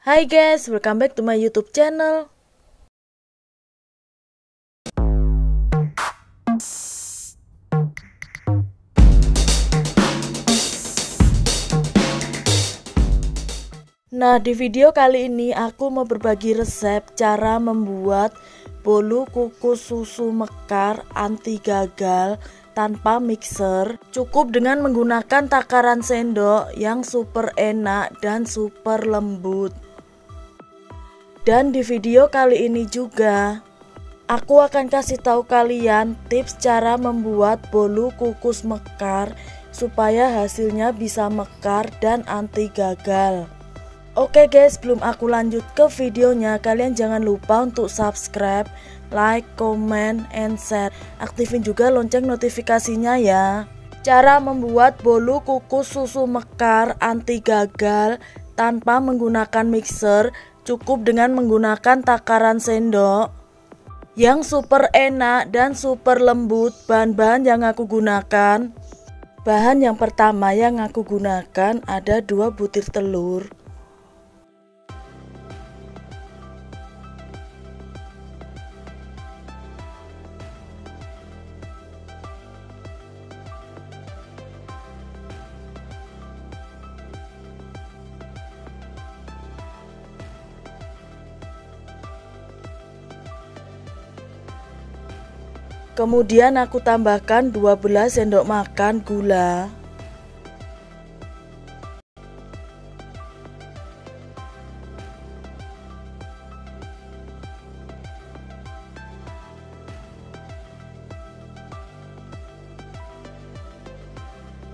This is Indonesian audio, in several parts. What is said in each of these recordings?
Hai guys, welcome back to my YouTube channel. Nah, di video kali ini aku mau berbagi resep cara membuat bolu kukus susu mekar anti gagal tanpa mixer. Cukup dengan menggunakan takaran sendok yang super enak dan super lembut. Dan di video kali ini juga aku akan kasih tahu kalian tips cara membuat bolu kukus mekar supaya hasilnya bisa mekar dan anti gagal. Oke guys, sebelum aku lanjut ke videonya, kalian jangan lupa untuk subscribe, like, comment, and share. Aktifin juga lonceng notifikasinya ya. Cara membuat bolu kukus susu mekar anti gagal tanpa menggunakan mixer, cukup dengan menggunakan takaran sendok yang super enak dan super lembut. Bahan-bahan yang aku gunakan, bahan yang pertama yang aku gunakan ada 2 butir telur, kemudian aku tambahkan 12 sendok makan gula,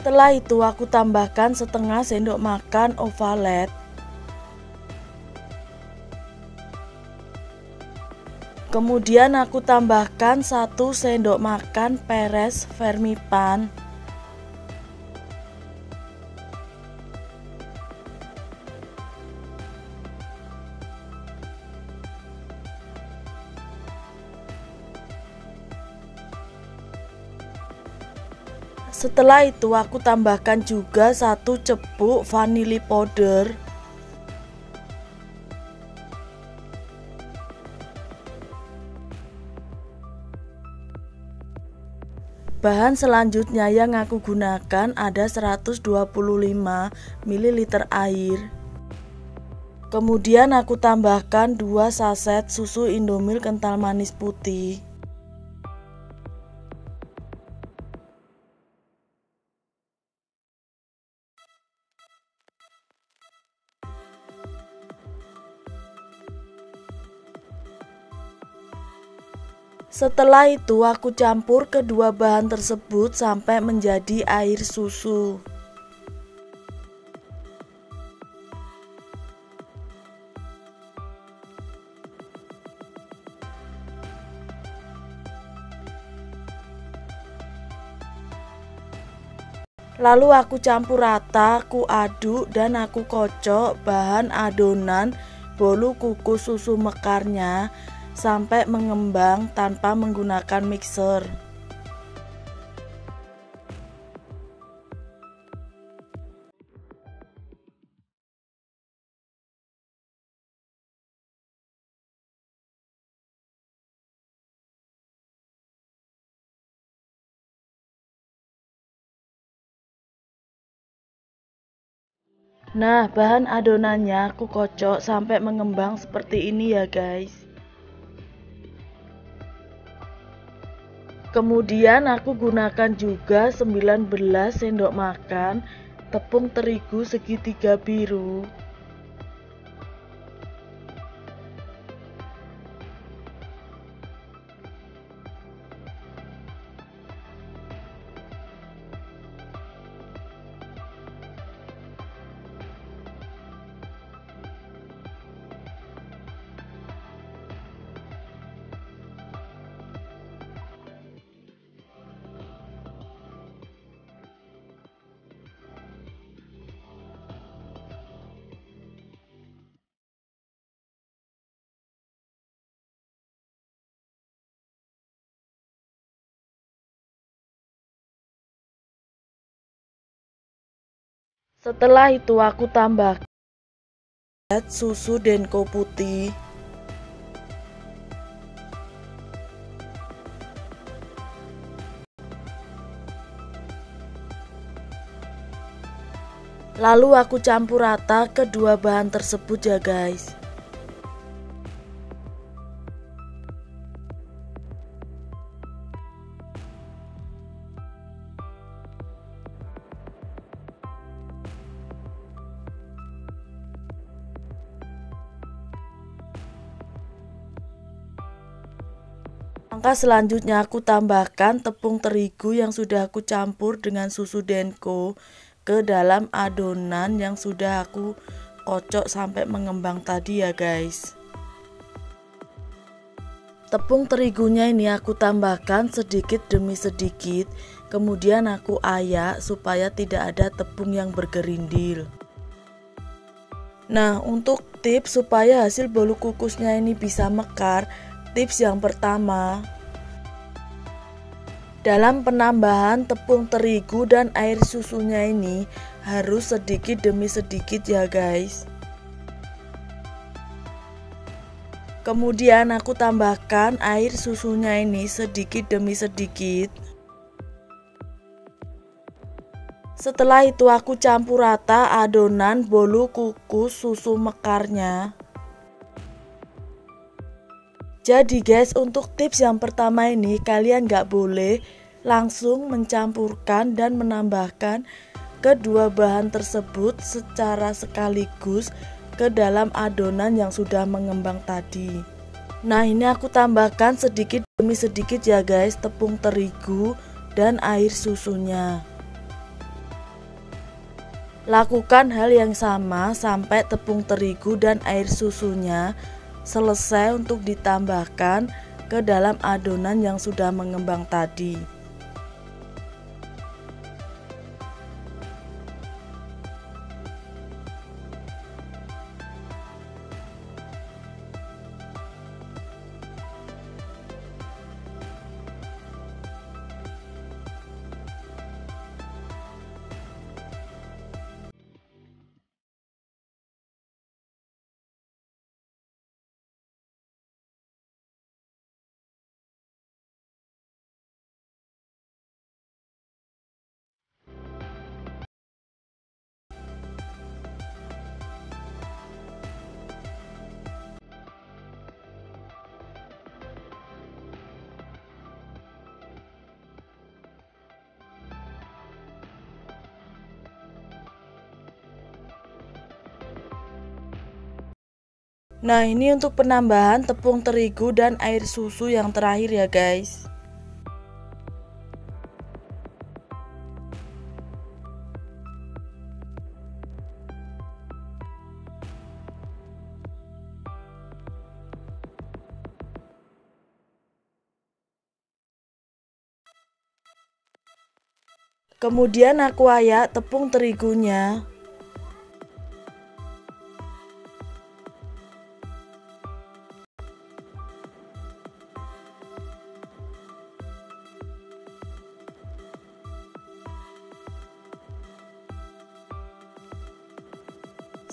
setelah itu aku tambahkan setengah sendok makan ovalet, kemudian aku tambahkan 1 sendok makan peres vermipan, setelah itu aku tambahkan juga 1 cepuk vanili powder, bahan selanjutnya yang aku gunakan ada 125 ml air, kemudian aku tambahkan 2 saset susu Indomilk kental manis putih, setelah itu aku campur kedua bahan tersebut sampai menjadi air susu. Lalu aku campur rata, aku aduk dan aku kocok bahan adonan bolu kukus susu mekarnya sampai mengembang tanpa menggunakan mixer. Nah, bahan adonannya aku kocok sampai mengembang seperti ini ya guys. Kemudian aku gunakan juga 19 sendok makan tepung terigu segitiga biru, setelah itu aku tambahkan susu Denko putih. Lalu aku campur rata kedua bahan tersebut ya guys. Langkah selanjutnya aku tambahkan tepung terigu yang sudah aku campur dengan susu Denko ke dalam adonan yang sudah aku kocok sampai mengembang tadi ya guys. Tepung terigunya ini aku tambahkan sedikit demi sedikit, kemudian aku ayak supaya tidak ada tepung yang bergerindil. Nah, untuk tips supaya hasil bolu kukusnya ini bisa mekar, tips yang pertama, dalam penambahan tepung terigu dan air susunya ini harus sedikit demi sedikit ya guys. Kemudian aku tambahkan air susunya ini sedikit demi sedikit. Setelah itu aku campur rata adonan bolu kukus susu mekarnya. Jadi guys, untuk tips yang pertama ini kalian gak boleh langsung mencampurkan dan menambahkan kedua bahan tersebut secara sekaligus ke dalam adonan yang sudah mengembang tadi. Nah, ini aku tambahkan sedikit demi sedikit ya guys tepung terigu dan air susunya. Lakukan hal yang sama sampai tepung terigu dan air susunya selesai untuk ditambahkan ke dalam adonan yang sudah mengembang tadi. Nah, ini untuk penambahan tepung terigu dan air susu yang terakhir ya guys. Kemudian aku ayak tepung terigunya.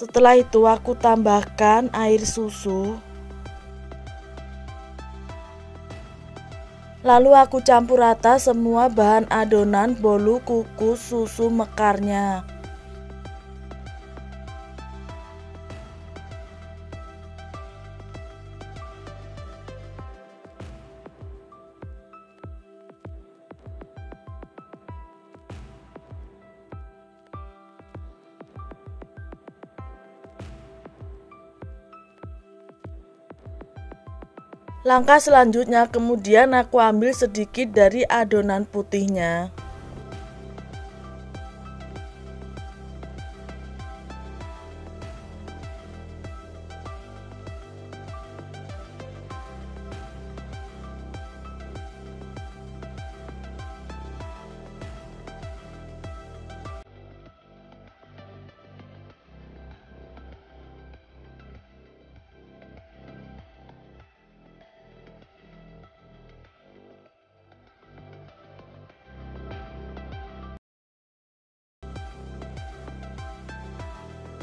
Setelah itu aku tambahkan air susu. Lalu aku campur rata semua bahan adonan bolu kukus susu mekarnya. Langkah selanjutnya kemudian aku ambil sedikit dari adonan putihnya.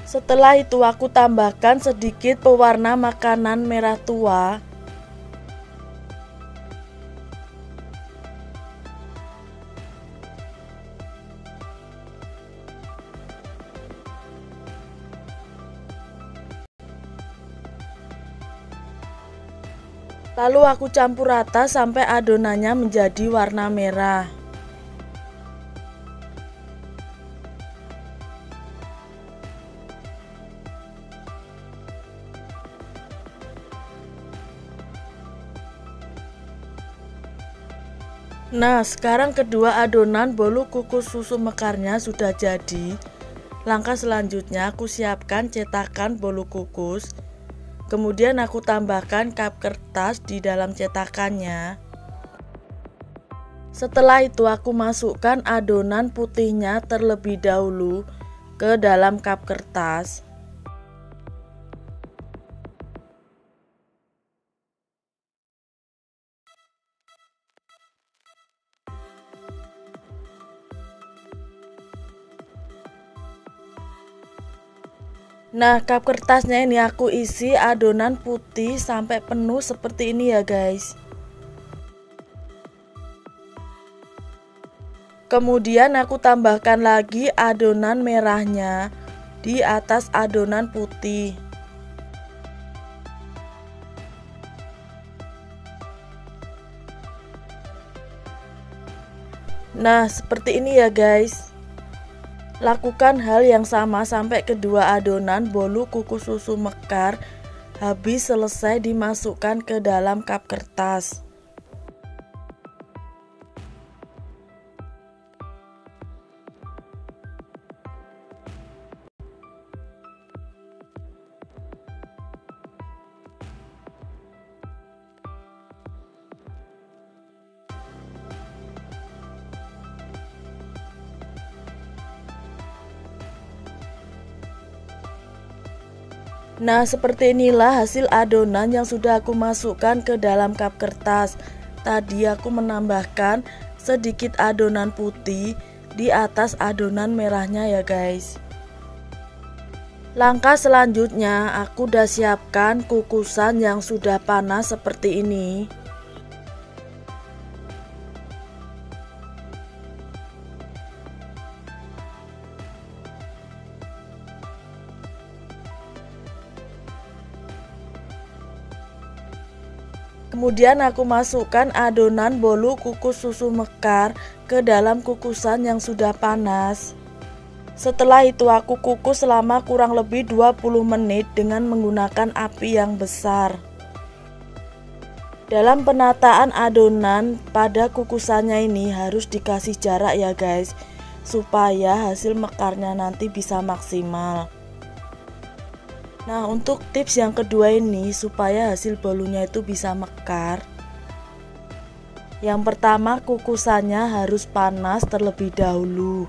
Setelah itu aku tambahkan sedikit pewarna makanan merah tua. Lalu aku campur rata sampai adonannya menjadi warna merah. Nah, sekarang kedua adonan bolu kukus susu mekarnya sudah jadi. Langkah selanjutnya aku siapkan cetakan bolu kukus. Kemudian aku tambahkan kap kertas di dalam cetakannya. Setelah itu aku masukkan adonan putihnya terlebih dahulu ke dalam kap kertas. Nah, kap kertasnya ini aku isi adonan putih sampai penuh seperti ini ya guys. Kemudian aku tambahkan lagi adonan merahnya di atas adonan putih. Nah, seperti ini ya guys. Lakukan hal yang sama sampai kedua adonan bolu kukus susu mekar habis selesai dimasukkan ke dalam kap kertas. Nah, seperti inilah hasil adonan yang sudah aku masukkan ke dalam kap kertas. Tadi aku menambahkan sedikit adonan putih di atas adonan merahnya ya guys. Langkah selanjutnya aku udah siapkan kukusan yang sudah panas seperti ini. Kemudian aku masukkan adonan bolu kukus susu mekar ke dalam kukusan yang sudah panas. Setelah itu aku kukus selama kurang lebih 20 menit dengan menggunakan api yang besar. Dalam penataan adonan pada kukusannya ini harus dikasih jarak ya guys, supaya hasil mekarnya nanti bisa maksimal. Nah, untuk tips yang kedua ini supaya hasil bolunya itu bisa mekar. Yang pertama, kukusannya harus panas terlebih dahulu.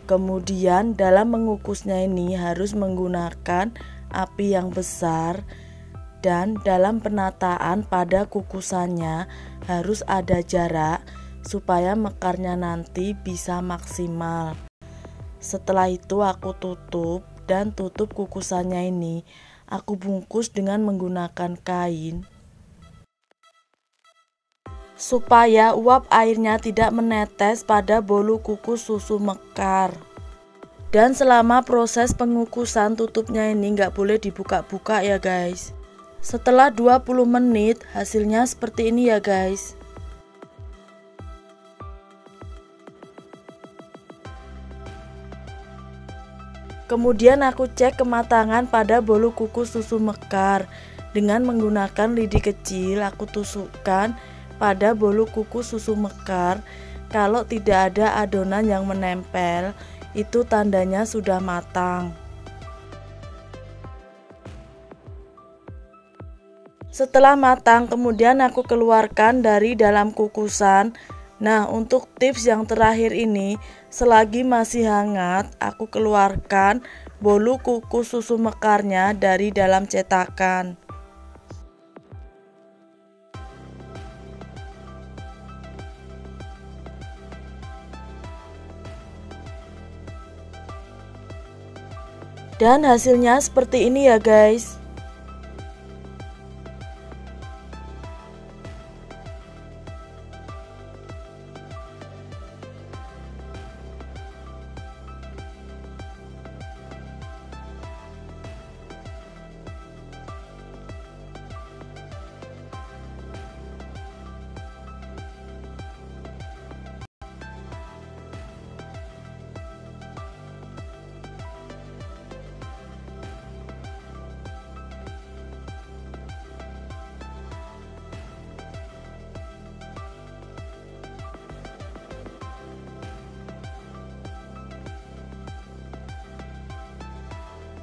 Kemudian dalam mengukusnya ini harus menggunakan api yang besar, dan dalam penataan pada kukusannya harus ada jarak supaya mekarnya nanti bisa maksimal. Setelah itu aku tutup, dan tutup kukusannya ini aku bungkus dengan menggunakan kain supaya uap airnya tidak menetes pada bolu kukus susu mekar. Dan selama proses pengukusan tutupnya ini nggak boleh dibuka-buka ya guys. Setelah 20 menit hasilnya seperti ini ya guys. Kemudian aku cek kematangan pada bolu kukus susu mekar. Dengan menggunakan lidi kecil aku tusukkan pada bolu kukus susu mekar. Kalau tidak ada adonan yang menempel, itu tandanya sudah matang. Setelah matang, kemudian aku keluarkan dari dalam kukusan. Nah, untuk tips yang terakhir ini, selagi masih hangat, aku keluarkan bolu kukus susu mekarnya dari dalam cetakan. Dan hasilnya seperti ini ya guys.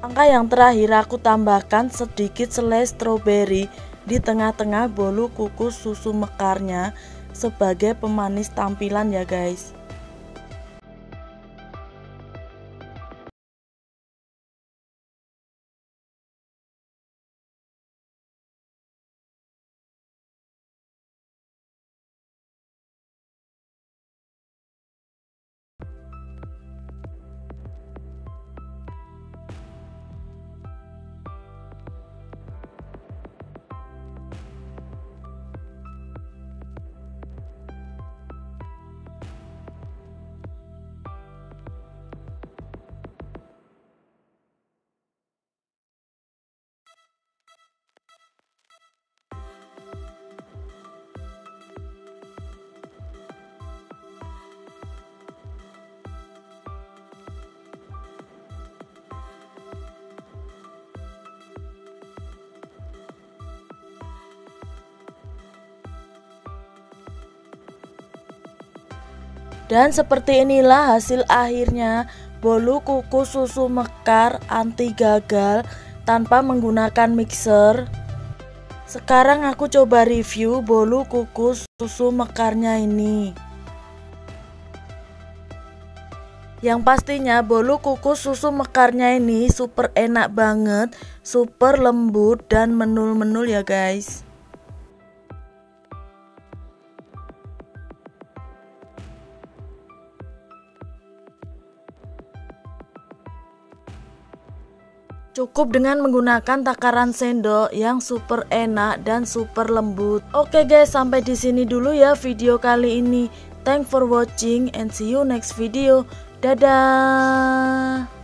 Langkah yang terakhir aku tambahkan sedikit selai stroberi di tengah-tengah bolu kukus susu mekarnya sebagai pemanis tampilan ya guys. Dan seperti inilah hasil akhirnya bolu kukus susu mekar anti gagal tanpa menggunakan mixer. Sekarang aku coba review bolu kukus susu mekarnya ini. Yang pastinya bolu kukus susu mekarnya ini super enak banget, super lembut dan menul-menul ya guys. Cukup dengan menggunakan takaran sendok yang super enak dan super lembut. Oke guys, sampai di sini dulu ya video kali ini. Thanks for watching and see you next video. Dadah.